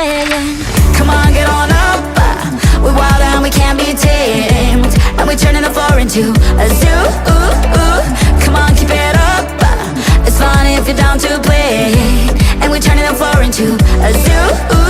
saying, come on, get on up. We're wild and we can't be tamed, and we're turning the floor into a zoo. Come on, keep it up. It's fun if you're down to play, and we're turning the floor into a zoo.